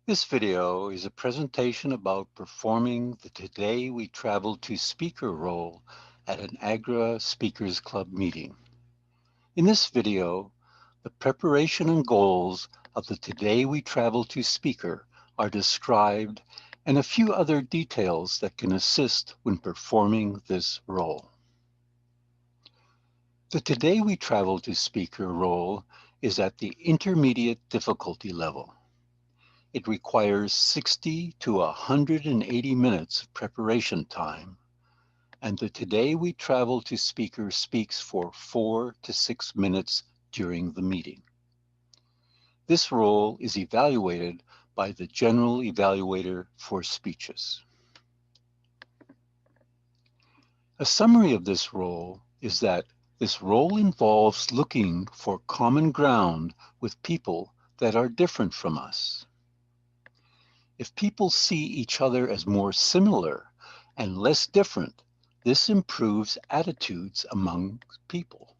This video is a presentation about performing the Today We Travel to Speaker role at an Agora Speakers Club meeting. In this video, the preparation and goals of the Today We Travel to Speaker are described and a few other details that can assist when performing this role. The Today We Travel to Speaker role is at the intermediate difficulty level. It requires 60 to 180 minutes of preparation time, and the Today We Travel to Speaker speaks for 4 to 6 minutes during the meeting. This role is evaluated by the General Evaluator for Speeches. A summary of this role is that this role involves looking for common ground with people that are different from us. If people see each other as more similar and less different, this improves attitudes among people.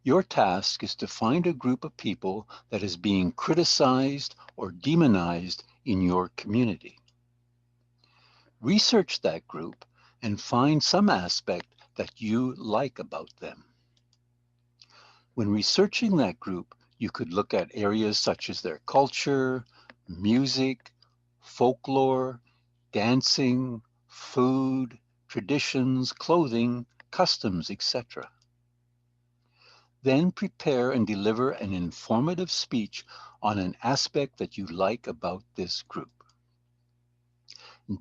Your task is to find a group of people that is being criticized or demonized in your community. Research that group and find some aspect that you like about them. When researching that group, you could look at areas such as their culture, music, folklore, dancing, food, traditions, clothing, customs, etc. Then prepare and deliver an informative speech on an aspect that you like about this group.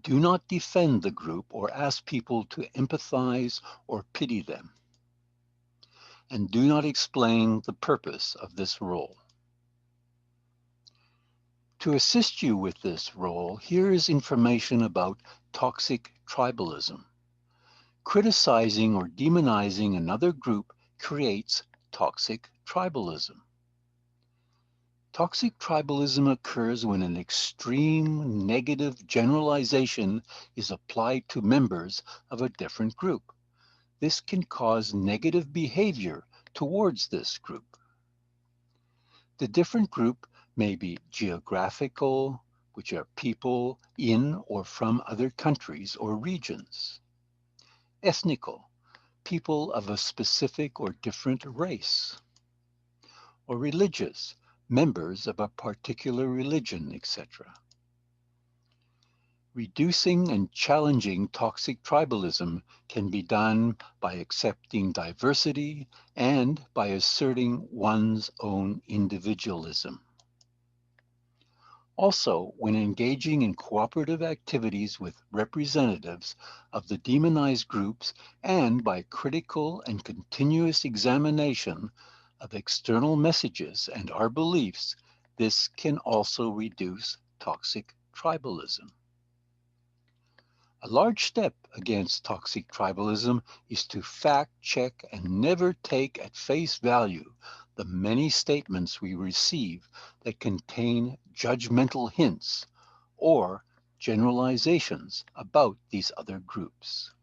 Do not defend the group or ask people to empathize or pity them. And do not explain the purpose of this role. To assist you with this role, here is information about toxic tribalism. Criticizing or demonizing another group creates toxic tribalism. Toxic tribalism occurs when an extreme negative generalization is applied to members of a different group. This can cause negative behavior towards this group. The different group may be geographical, which are people in or from other countries or regions. Ethnical, people of a specific or different race. Or religious, members of a particular religion, etc. Reducing and challenging toxic tribalism can be done by accepting diversity and by asserting one's own individualism. Also, when engaging in cooperative activities with representatives of the demonized groups and by critical and continuous examination of external messages and our beliefs, this can also reduce toxic tribalism. A large step against toxic tribalism is to fact check and never take at face value the many statements we receive that contain judgmental hints or generalizations about these other groups.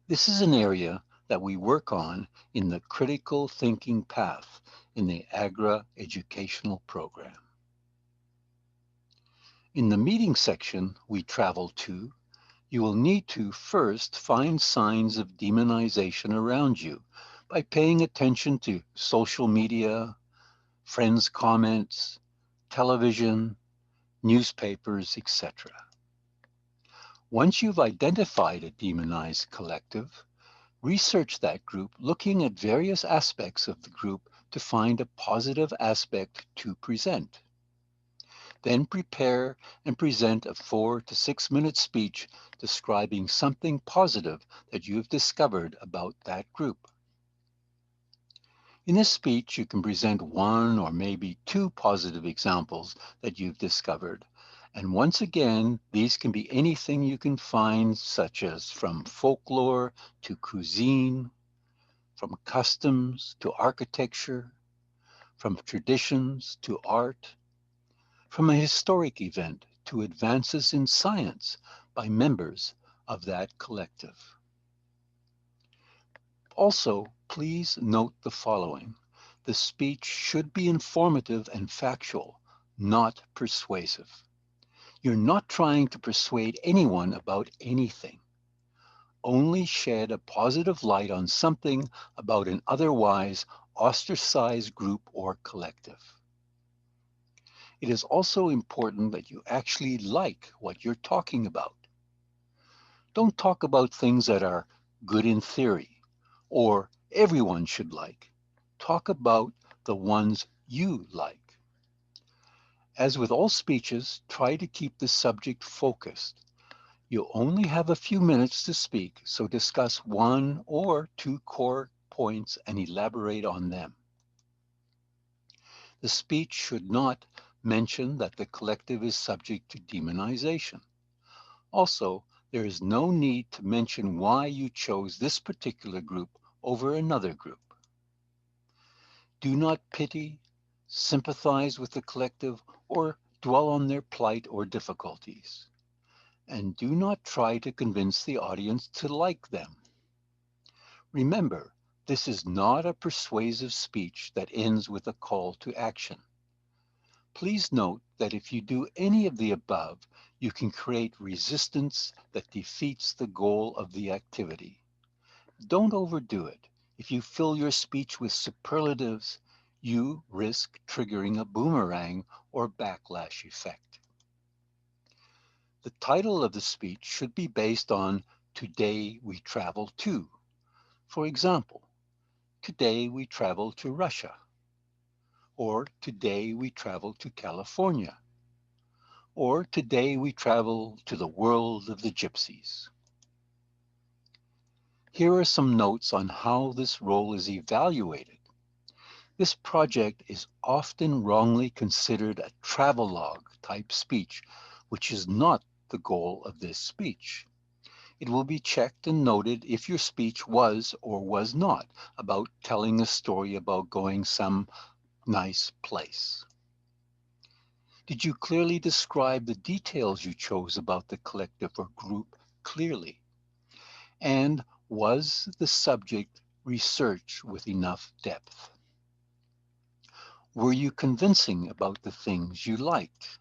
This is an area that we work on in the critical thinking path in the Agora educational program. In the meeting section we travel to, you will need to first find signs of demonization around you by paying attention to social media, friends' comments, television, newspapers, etc. Once you've identified a demonized collective, research that group looking at various aspects of the group to find a positive aspect to present. Then prepare and present a 4 to 6 minute speech describing something positive that you have discovered about that group. In this speech, you can present one or maybe two positive examples that you've discovered. And once again, these can be anything you can find, such as from folklore to cuisine, from customs to architecture, from traditions to art, from a historic event to advances in science by members of that collective. Also, please note the following. The speech should be informative and factual, not persuasive. You're not trying to persuade anyone about anything. Only shed a positive light on something about an otherwise ostracized group or collective. It is also important that you actually like what you're talking about. Don't talk about things that are good in theory or everyone should like. Talk about the ones you like. As with all speeches, try to keep the subject focused. You only have a few minutes to speak, so discuss one or two core points and elaborate on them. The speech should not mention that the collective is subject to demonization. Also, there is no need to mention why you chose this particular group over another group. Do not pity, sympathize with the collective, or dwell on their plight or difficulties. And do not try to convince the audience to like them. Remember, this is not a persuasive speech that ends with a call to action. Please note that if you do any of the above, you can create resistance that defeats the goal of the activity. Don't overdo it. If you fill your speech with superlatives, you risk triggering a boomerang or backlash effect. The title of the speech should be based on Today We Travel To. For example, Today we travel to Russia, or Today we travel to California, or Today we travel to the world of the gypsies. Here are some notes on how this role is evaluated. This project is often wrongly considered a travelogue type speech, which is not the goal of this speech. It will be checked and noted if your speech was or was not about telling a story about going some nice place. Did you clearly describe the details you chose about the collective or group clearly? And was the subject researched with enough depth? Were you convincing about the things you liked?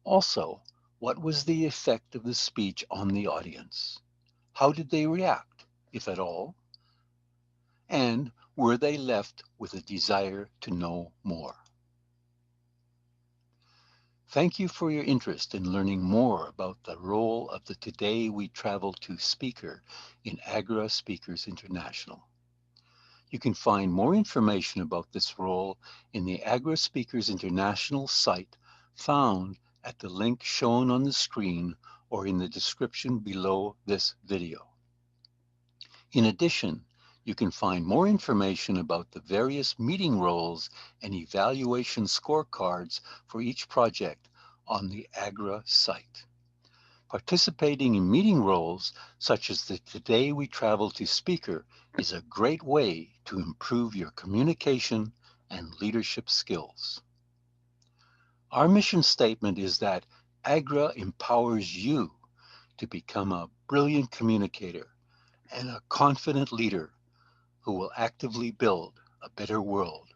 Also, what was the effect of the speech on the audience? How did they react, if at all? And were they left with a desire to know more? Thank you for your interest in learning more about the role of the Today We Travel To speaker in Agora Speakers International. You can find more information about this role in the Agora Speakers International site found at the link shown on the screen or in the description below this video. In addition, you can find more information about the various meeting roles and evaluation scorecards for each project on the Agora site. Participating in meeting roles, such as the Today We Travel To speaker, is a great way to improve your communication and leadership skills. Our mission statement is that Agora empowers you to become a brilliant communicator and a confident leader who will actively build a better world.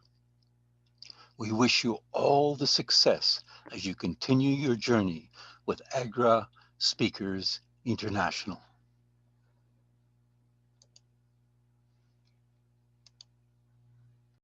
We wish you all the success as you continue your journey with Agora Speakers International.